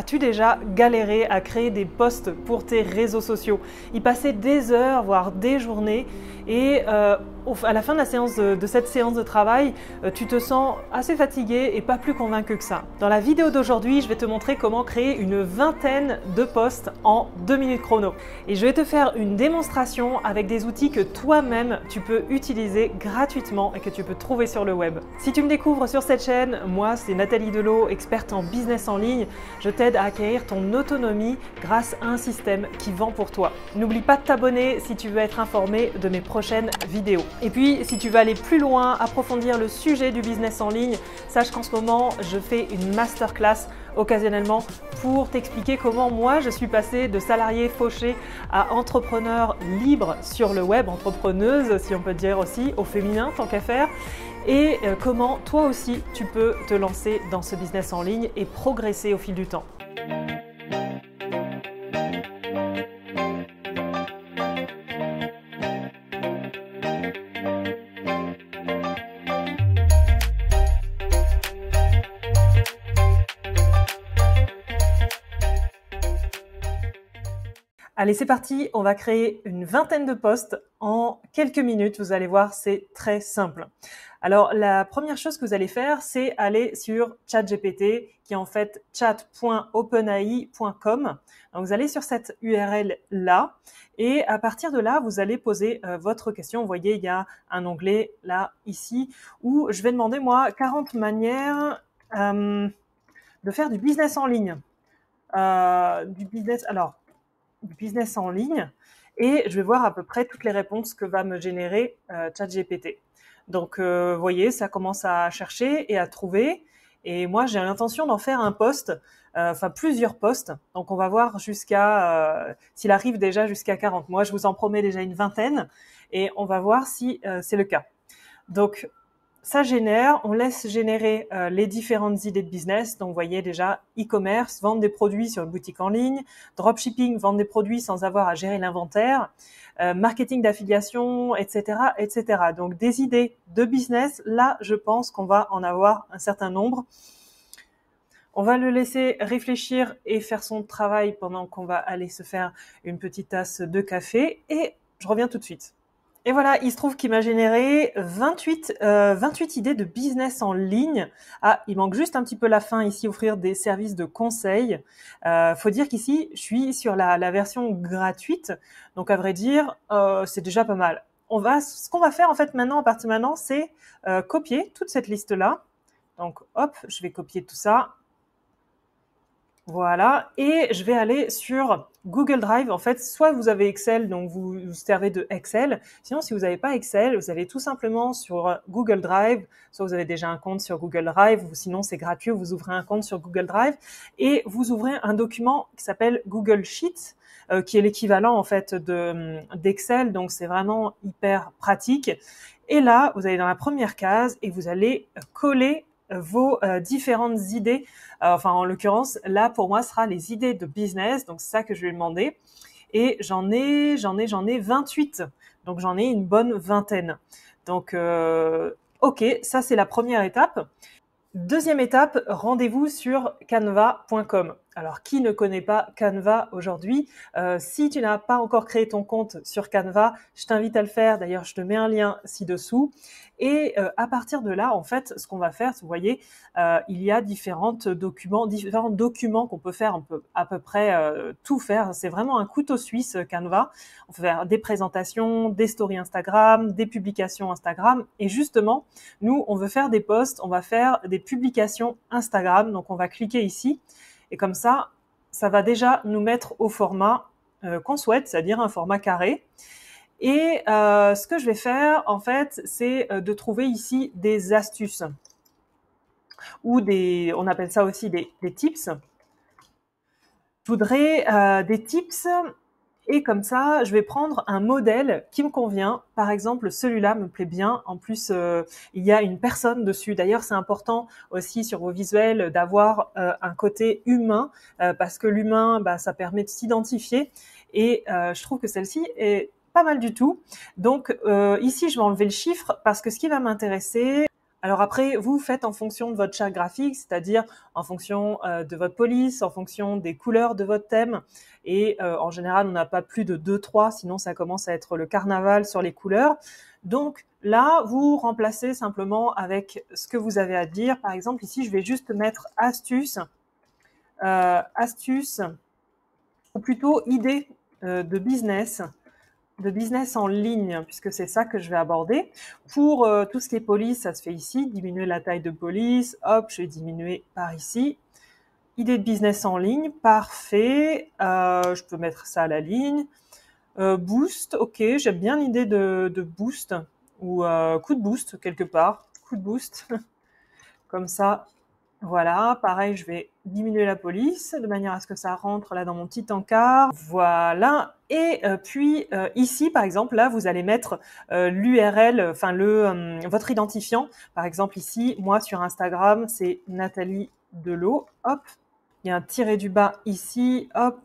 As-tu déjà galéré à créer des posts pour tes réseaux sociaux? Y passer des heures, voire des journées et à la fin de cette séance de travail, tu te sens assez fatigué et pas plus convaincu que ça. Dans la vidéo d'aujourd'hui, je vais te montrer comment créer une vingtaine de posts en 2 minutes chrono. Et je vais te faire une démonstration avec des outils que toi-même tu peux utiliser gratuitement et que tu peux trouver sur le web. Si tu me découvres sur cette chaîne, moi c'est Nathalie Delot, experte en business en ligne. Je t'aide à acquérir ton autonomie grâce à un système qui vend pour toi. N'oublie pas de t'abonner si tu veux être informé de mes prochaines vidéos. Et puis, si tu veux aller plus loin, approfondir le sujet du business en ligne, sache qu'en ce moment, je fais une masterclass occasionnellement pour t'expliquer comment moi je suis passée de salarié fauché à entrepreneur libre sur le web, entrepreneuse si on peut dire aussi, au féminin tant qu'à faire, et comment toi aussi tu peux te lancer dans ce business en ligne et progresser au fil du temps. Allez, c'est parti, on va créer une vingtaine de posts en quelques minutes. Vous allez voir, c'est très simple. Alors, la première chose que vous allez faire, c'est aller sur ChatGPT, qui est en fait chat.openai.com. Donc, vous allez sur cette URL-là et à partir de là, vous allez poser votre question. Vous voyez, il y a un onglet là, ici, où je vais demander, moi, 40 manières de faire du business en ligne. Du business en ligne et je vais voir à peu près toutes les réponses que va me générer ChatGPT. Donc, vous voyez, ça commence à chercher et à trouver. Et moi, j'ai l'intention d'en faire un post, enfin plusieurs posts. Donc, on va voir jusqu'à, s'il arrive déjà jusqu'à 40. Moi, je vous en promets déjà une vingtaine et on va voir si c'est le cas. Donc, ça génère, on laisse générer les différentes idées de business. Donc, vous voyez déjà e-commerce, vendre des produits sur une boutique en ligne, dropshipping, vendre des produits sans avoir à gérer l'inventaire, marketing d'affiliation, etc., etc. Donc, des idées de business, là, je pense qu'on va en avoir un certain nombre. On va le laisser réfléchir et faire son travail pendant qu'on va aller se faire une petite tasse de café et je reviens tout de suite. Et voilà, il se trouve qu'il m'a généré 28 idées de business en ligne. Ah, il manque juste un petit peu la fin ici, offrir des services de conseil. Faut dire qu'ici, je suis sur la version gratuite. Donc, à vrai dire, c'est déjà pas mal. Ce qu'on va faire en fait maintenant, à partir de maintenant, c'est copier toute cette liste-là. Donc, hop, je vais copier tout ça. Voilà, et je vais aller sur Google Drive. En fait, soit vous avez Excel, donc vous vous servez de Excel. Sinon, si vous n'avez pas Excel, vous allez tout simplement sur Google Drive. Soit vous avez déjà un compte sur Google Drive, ou sinon c'est gratuit, vous ouvrez un compte sur Google Drive et vous ouvrez un document qui s'appelle Google Sheets, qui est l'équivalent en fait d'Excel. Donc c'est vraiment hyper pratique. Et là, vous allez dans la première case et vous allez coller vos différentes idées. Enfin, en l'occurrence, là, pour moi, ce sera les idées de business. Donc, c'est ça que je vais demander. Et j'en ai 28. Donc, j'en ai une bonne vingtaine. Donc, OK, ça, c'est la première étape. Deuxième étape, rendez-vous sur canva.com. Alors, qui ne connaît pas Canva aujourd'hui? Si tu n'as pas encore créé ton compte sur Canva, je t'invite à le faire. D'ailleurs, je te mets un lien ci-dessous. Et à partir de là, en fait, ce qu'on va faire, vous voyez, il y a différents documents qu'on peut faire. On peut à peu près tout faire. C'est vraiment un couteau suisse, Canva. On peut faire des présentations, des stories Instagram, des publications Instagram. Et justement, nous, on veut faire des posts, on va faire des publications Instagram. Donc, on va cliquer ici. Et comme ça, ça va déjà nous mettre au format qu'on souhaite, c'est-à-dire un format carré. Et ce que je vais faire, en fait, c'est de trouver ici des astuces ou on appelle ça aussi des tips. Je voudrais des tips et comme ça, je vais prendre un modèle qui me convient. Par exemple, celui-là me plaît bien. En plus, il y a une personne dessus. D'ailleurs, c'est important aussi sur vos visuels d'avoir un côté humain parce que l'humain, ça permet de s'identifier. Et je trouve que celle-ci est pas mal du tout. Donc, ici, je vais enlever le chiffre parce que ce qui va m'intéresser, Alors après, vous faites en fonction de votre charte graphique, c'est-à-dire en fonction de votre police, en fonction des couleurs de votre thème. Et en général, on n'a pas plus de 2-3, sinon ça commence à être le carnaval sur les couleurs. Donc là, vous remplacez simplement avec ce que vous avez à dire. Par exemple, ici, je vais juste mettre astuce, astuce, ou plutôt idée de business en ligne, puisque c'est ça que je vais aborder. Pour tout ce qui est police, ça se fait ici, diminuer la taille de police, hop, je vais diminuer par ici. Idée de business en ligne, parfait, je peux mettre ça à la ligne. Boost, ok, j'aime bien l'idée de boost, ou coup de boost quelque part, coup de boost, comme ça. Voilà, pareil, je vais diminuer la police de manière à ce que ça rentre là dans mon petit encart. Voilà, et puis ici, par exemple, là, vous allez mettre l'URL, enfin votre identifiant. Par exemple, ici, moi sur Instagram, c'est Nathalie Delot. Hop, il y a un tiré du bas ici. Hop,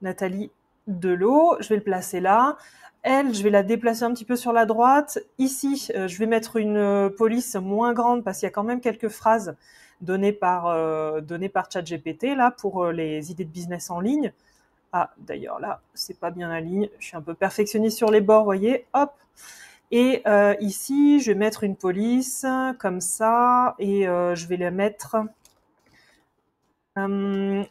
Nathalie Delot. Je vais le placer là. Elle, je vais la déplacer un petit peu sur la droite. Ici, je vais mettre une police moins grande parce qu'il y a quand même quelques phrases données par ChatGPT là pour les idées de business en ligne. Ah, d'ailleurs là, c'est pas bien la ligne. Je suis un peu perfectionniste sur les bords, voyez. Hop. Et ici, je vais mettre une police comme ça et je vais la mettre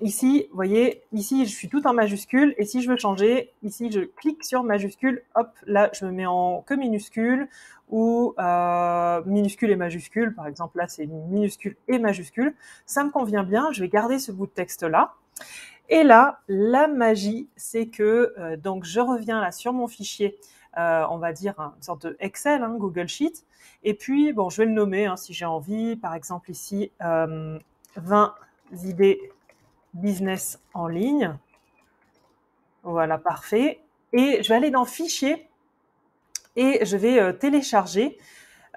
ici, vous voyez, ici je suis tout en majuscule et si je veux changer, ici je clique sur majuscule, hop, là je me mets en que minuscule ou minuscule et majuscule, par exemple là c'est minuscule et majuscule, ça me convient bien, je vais garder ce bout de texte là. Et là, la magie, c'est que donc je reviens là sur mon fichier, on va dire une sorte de Excel, hein, Google Sheet, et puis bon, je vais le nommer hein, si j'ai envie, par exemple ici 20 idées business en ligne. Voilà, parfait. Et je vais aller dans Fichier et je vais télécharger.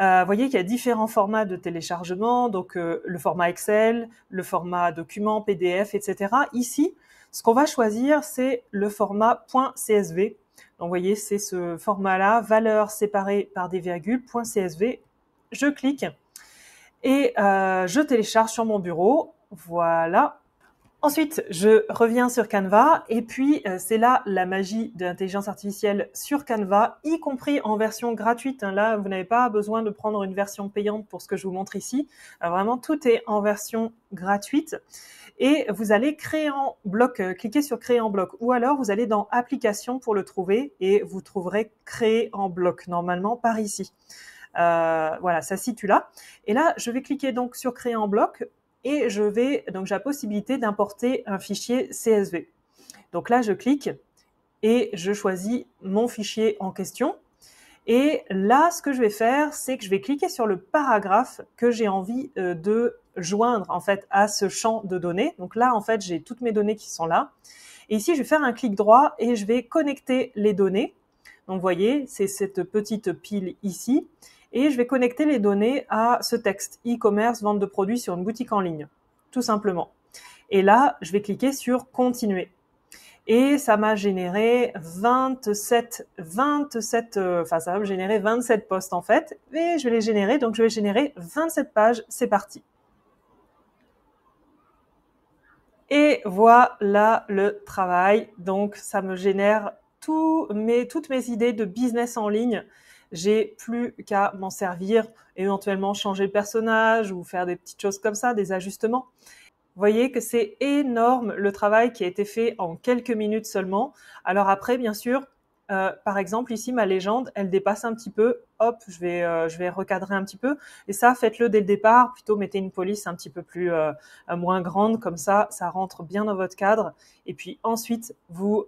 Vous voyez qu'il y a différents formats de téléchargement, donc le format Excel, le format document, PDF, etc. Ici, ce qu'on va choisir, c'est le format .csv. Donc vous voyez, c'est ce format-là, valeur séparée par des virgules, .csv. Je clique et je télécharge sur mon bureau. Voilà. Ensuite, je reviens sur Canva et puis c'est là la magie de l'intelligence artificielle sur Canva, y compris en version gratuite. Là, vous n'avez pas besoin de prendre une version payante pour ce que je vous montre ici. Vraiment, tout est en version gratuite. Et vous allez créer en bloc, cliquez sur créer en bloc ou alors vous allez dans application pour le trouver et vous trouverez créer en bloc normalement par ici. Voilà, ça se situe là. Et là, je vais cliquer donc sur créer en bloc. Et j'ai la possibilité d'importer un fichier CSV. Donc là, je clique et je choisis mon fichier en question. Et là, ce que je vais faire, c'est que je vais cliquer sur le paragraphe que j'ai envie de joindre en fait à ce champ de données. Donc là, en fait, j'ai toutes mes données qui sont là. Et ici, je vais faire un clic droit et je vais connecter les données. Donc, vous voyez, c'est cette petite pile ici. Et je vais connecter les données à ce texte, e-commerce, vente de produits sur une boutique en ligne, tout simplement. Et là, je vais cliquer sur continuer. Et ça m'a généré 27 posts en fait. Et je vais les générer, donc je vais générer 27 pages, c'est parti. Et voilà le travail. Donc ça me génère toutes mes idées de business en ligne. J'ai plus qu'à m'en servir, éventuellement changer le personnage ou faire des petites choses comme ça, des ajustements. Vous voyez que c'est énorme le travail qui a été fait en quelques minutes seulement. Alors après, bien sûr, par exemple, ici, ma légende, elle dépasse un petit peu. Hop, je vais recadrer un petit peu. Et ça, faites-le dès le départ. Plutôt, mettez une police un petit peu plus moins grande. Comme ça rentre bien dans votre cadre. Et puis ensuite, vous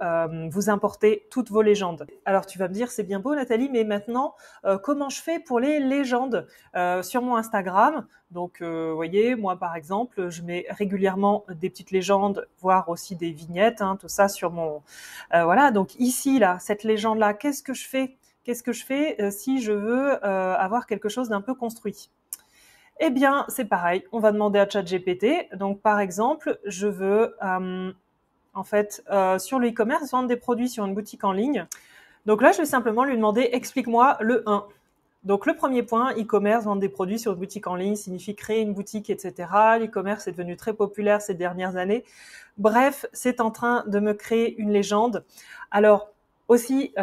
importez toutes vos légendes. Alors, tu vas me dire, c'est bien beau, Nathalie, mais maintenant, comment je fais pour les légendes sur mon Instagram? Donc, vous voyez, moi, par exemple, je mets régulièrement des petites légendes, voire aussi des vignettes, hein, tout ça sur mon... voilà, donc ici, là, cette légende-là, qu'est-ce que je fais si je veux avoir quelque chose d'un peu construit? Eh bien, c'est pareil, on va demander à ChatGPT. Donc, par exemple, je veux, en fait, sur le e-commerce, vendre des produits sur une boutique en ligne. Donc là, je vais simplement lui demander « Explique-moi le 1 ». Donc le premier point, e-commerce, vendre des produits sur une boutique en ligne signifie créer une boutique, etc. L'e-commerce est devenu très populaire ces dernières années. Bref, c'est en train de me créer une légende. Alors aussi,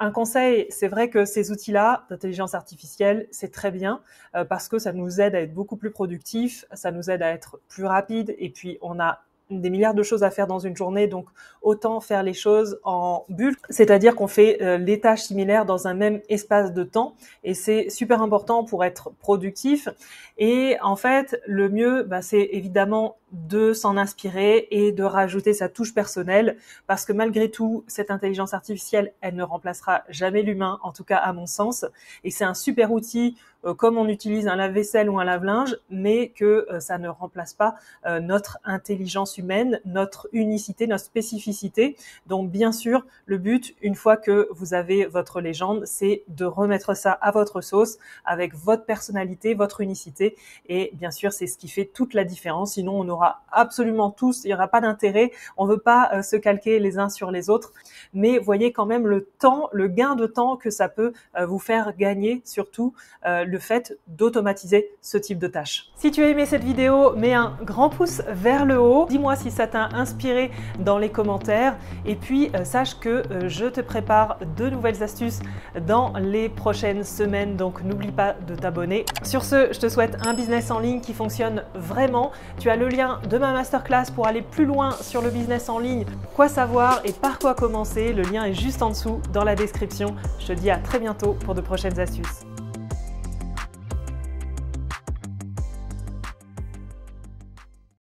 un conseil, c'est vrai que ces outils-là d'intelligence artificielle, c'est très bien parce que ça nous aide à être beaucoup plus productifs, ça nous aide à être plus rapides et puis on a des milliards de choses à faire dans une journée, donc autant faire les choses en bulk, c'est-à-dire qu'on fait les tâches similaires dans un même espace de temps et c'est super important pour être productif. Et en fait, le mieux, c'est évidemment de s'en inspirer et de rajouter sa touche personnelle parce que malgré tout, cette intelligence artificielle, elle ne remplacera jamais l'humain, en tout cas à mon sens. Et c'est un super outil comme on utilise un lave-vaisselle ou un lave-linge, mais que ça ne remplace pas notre intelligence humaine, notre unicité, notre spécificité. Donc bien sûr, le but, une fois que vous avez votre légende, c'est de remettre ça à votre sauce avec votre personnalité, votre unicité. Et bien sûr, c'est ce qui fait toute la différence. Sinon, on aura absolument tous, il n'y aura pas d'intérêt. On ne veut pas se calquer les uns sur les autres. Mais voyez quand même le temps, le gain de temps que ça peut vous faire gagner, surtout le fait d'automatiser ce type de tâches. Si tu as aimé cette vidéo, mets un grand pouce vers le haut. Dis-moi si ça t'a inspiré dans les commentaires. Et puis, sache que je te prépare de nouvelles astuces dans les prochaines semaines. Donc, n'oublie pas de t'abonner. Sur ce, je te souhaite un business en ligne qui fonctionne vraiment. Tu as le lien de ma masterclass pour aller plus loin sur le business en ligne. Quoi savoir et par quoi commencer? Le lien est juste en dessous dans la description. Je te dis à très bientôt pour de prochaines astuces.